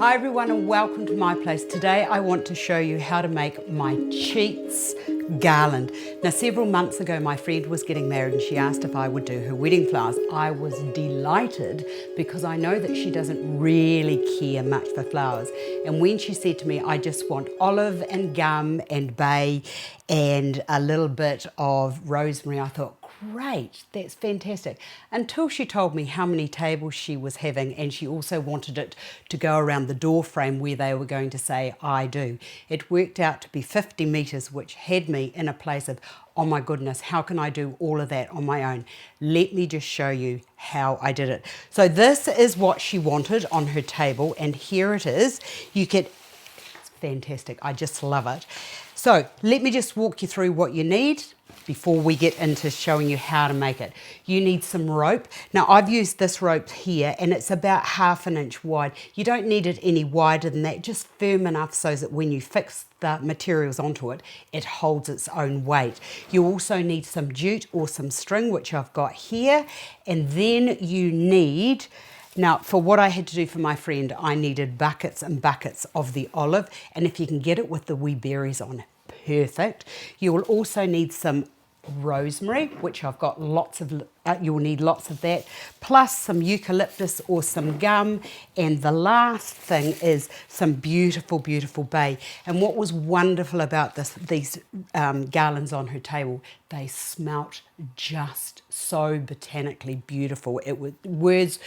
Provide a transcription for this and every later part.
Hi everyone and welcome to my place. Today I want to show you how to make my cheeks garland. Now several months ago my friend was getting married and she asked if I would do her wedding flowers. I was delighted because I know that she doesn't really care much for flowers, and when she said to me I just want olive and gum and bay and a little bit of rosemary, I thought, great, that's fantastic. Until she told me how many tables she was having, and she also wanted it to go around the door frame where they were going to say I do. It worked out to be 50 metres, which had me in a place of, oh my goodness, how can I do all of that on my own? Let me just show you how I did it. So this is what she wanted on her table, and here it is. It's fantastic, I just love it. So let me just walk you through what you need before we get into showing you how to make it. You need some rope. Now I've used this rope here and it's about 1/2 inch wide. You don't need it any wider than that, just firm enough so that when you fix the materials onto it, it holds its own weight. You also need some jute or some string, which I've got here, and then you need, now, for what I had to do for my friend, I needed buckets and buckets of the olive, and if you can get it with the wee berries on, perfect. You will also need some rosemary, which I've got lots of, you'll need lots of that, plus some eucalyptus or some gum, and the last thing is some beautiful, beautiful bay. And what was wonderful about these garlands on her table, they smelt just so botanically beautiful. It was words.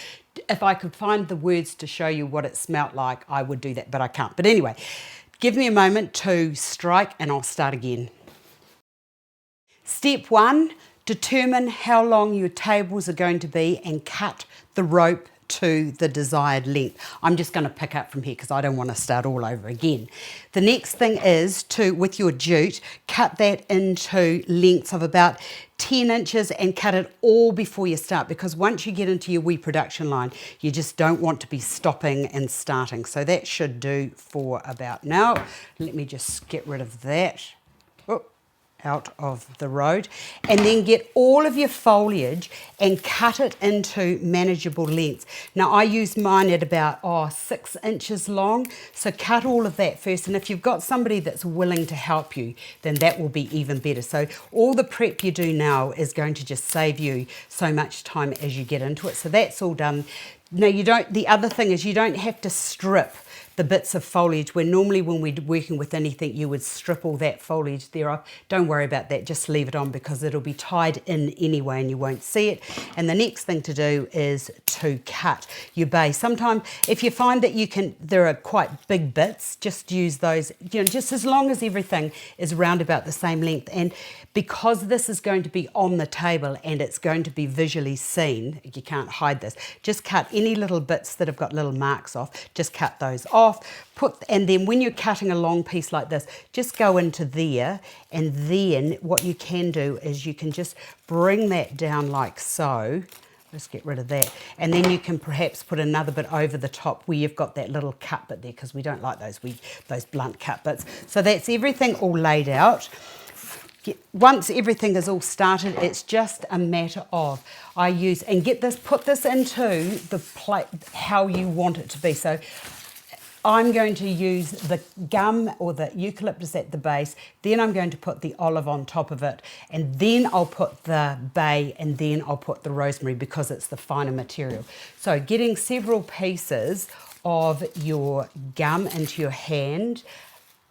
If I could find the words to show you what it smelt like, I would do that, but I can't. But anyway, give me a moment to strike and I'll start again. Step 1, determine how long your tables are going to be and cut the rope to the desired length. I'm just going to pick up from here because I don't want to start all over again. The next thing is to, with your jute, cut that into lengths of about 10 inches and cut it all before you start, because once you get into your wee production line, you just don't want to be stopping and starting. So that should do for about now. Let me just get rid of that. Out of the road, and then get all of your foliage and cut it into manageable lengths. Now I use mine at about 6 inches long, so cut all of that first, and if you've got somebody that's willing to help you, then that will be even better. So all the prep you do now is going to just save you so much time as you get into it. So that's all done. Now the other thing is you don't have to strip the bits of foliage, where normally when we're working with anything you would strip all that foliage there off. Don't worry about that, just leave it on because it'll be tied in anyway and you won't see it. And the next thing to do is to cut your base. Sometimes if you find that there are quite big bits, just use those, just as long as everything is round about the same length. And because this is going to be on the table and it's going to be visually seen, you can't hide this, just cut any little bits that have got little marks off, just cut those off. And then when you're cutting a long piece like this, just go into there, and then what you can do is you can just bring that down like so. Let's get rid of that, and then you can perhaps put another bit over the top where you've got that little cut bit there, because we don't like those blunt cut bits. So that's everything all laid out. Once everything is all started, it's just a matter of put this into the plate how you want it to be. So I'm going to use the gum or the eucalyptus at the base, then I'm going to put the olive on top of it, and then I'll put the bay, and then I'll put the rosemary because it's the finer material. So getting several pieces of your gum into your hand,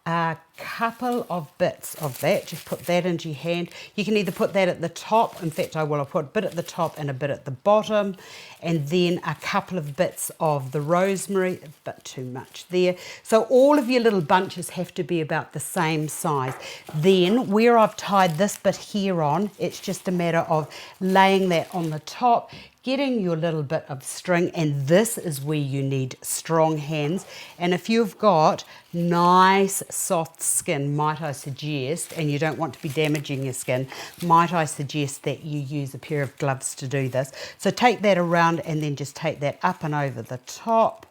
a couple of bits of that, just put that into your hand. You can either put that at the top, in fact I will, I'll put a bit at the top and a bit at the bottom, and then a couple of bits of the rosemary, a bit too much there. So all of your little bunches have to be about the same size. Then where I've tied this bit here on, it's just a matter of laying that on the top, getting your little bit of string, and this is where you need strong hands. And if you've got nice soft skin, might I suggest, and you don't want to be damaging your skin, might I suggest that you use a pair of gloves to do this. So take that around and then just take that up and over the top.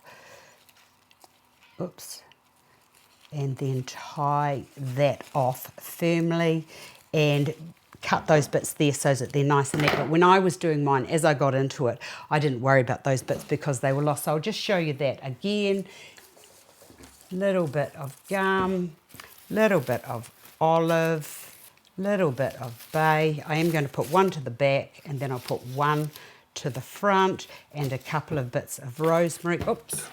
Oops. And then tie that off firmly and cut those bits there so that they're nice and neat. But when I was doing mine, as I got into it, I didn't worry about those bits because they were lost. So I'll just show you that again. little bit of gum, little bit of olive, little bit of bay. I am going to put one to the back and then I'll put one to the front and a couple of bits of rosemary. Oops.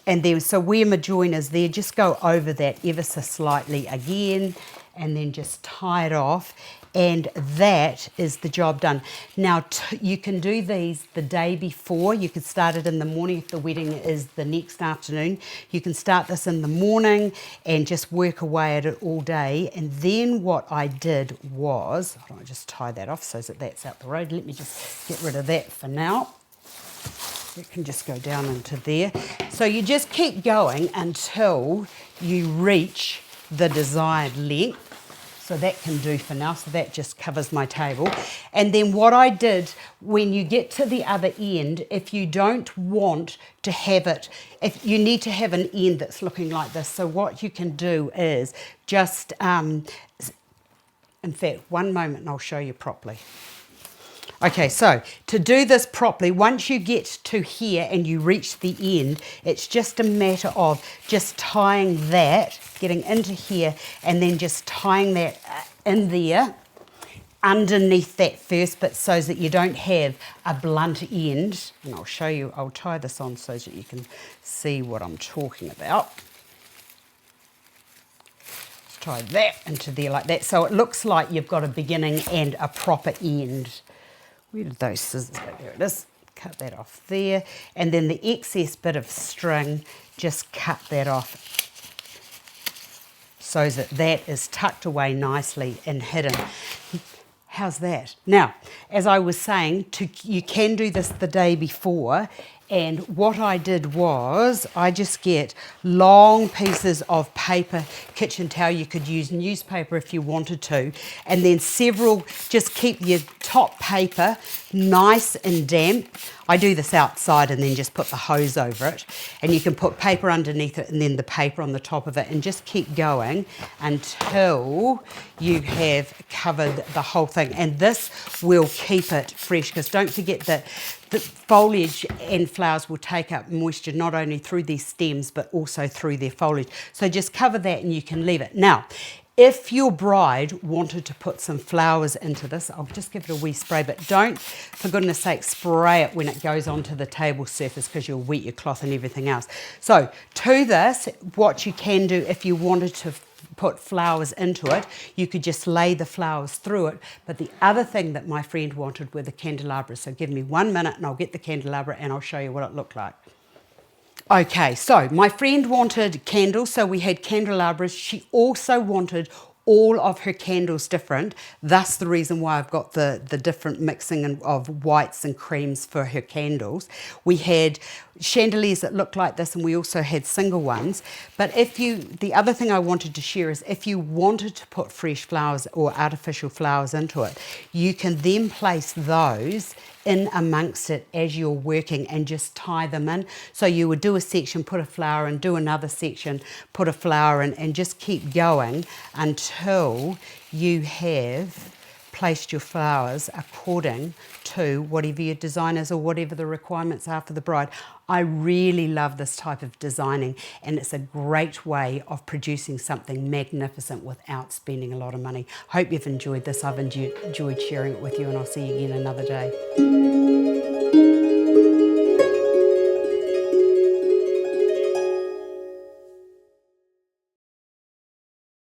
And then, so where my join is there, just go over that ever so slightly again and then just tie it off. And that is the job done. Now, you can do these the day before. You could start it in the morning if the wedding is the next afternoon. You can start this in the morning and just work away at it all day. And then what I did was, hold on, just tie that off so that that's out the road. Let me just get rid of that for now. It can just go down into there. So you just keep going until you reach the desired length. So that can do for now. So that just covers my table. And then what I did, when you get to the other end, if you don't want to have it, if you need to have an end that's looking like this. So what you can do is just, in fact, one moment and I'll show you properly. Okay, so to do this properly, once you get to here and you reach the end, it's just a matter of just tying that, getting into here, and then just tying that in there underneath that first bit so that you don't have a blunt end. And I'll show you, I'll tie this on so that you can see what I'm talking about. Just tie that into there like that. So it looks like you've got a beginning and a proper end. Where did those scissors go? There it is. Cut that off there. And then the excess bit of string, just cut that off so that that is tucked away nicely and hidden. How's that? Now, as I was saying, you can do this the day before. And what I did was I just get long pieces of paper, kitchen towel. You could use newspaper if you wanted to. And then several, just keep your top paper nice and damp. I do this outside and then just put the hose over it. And you can put paper underneath it and then the paper on the top of it and just keep going until you have covered the whole thing. And this will keep it fresh, because don't forget that the foliage and flowers will take up moisture not only through their stems but also through their foliage. So just cover that and you can leave it. Now, if your bride wanted to put some flowers into this, I'll just give it a wee spray, but don't, for goodness sake, spray it when it goes onto the table surface, because you'll wet your cloth and everything else. So to this, what you can do if you wanted to put flowers into it, you could just lay the flowers through it. But the other thing that my friend wanted were the candelabras. So give me 1 minute and I'll get the candelabra and I'll show you what it looked like. Okay, so my friend wanted candles, so we had candelabras. She also wanted all of her candles different. That's the reason why I've got the different mixing of whites and creams for her candles. We had chandeliers that looked like this, and we also had single ones. But the other thing I wanted to share is if you wanted to put fresh flowers or artificial flowers into it, you can then place those in amongst it as you're working and just tie them in. So you would do a section, put a flower in, do another section, put a flower in, and just keep going until you have placed your flowers according to whatever your design is or whatever the requirements are for the bride. I really love this type of designing, and it's a great way of producing something magnificent without spending a lot of money. Hope you've enjoyed this. I've enjoyed sharing it with you, and I'll see you again another day.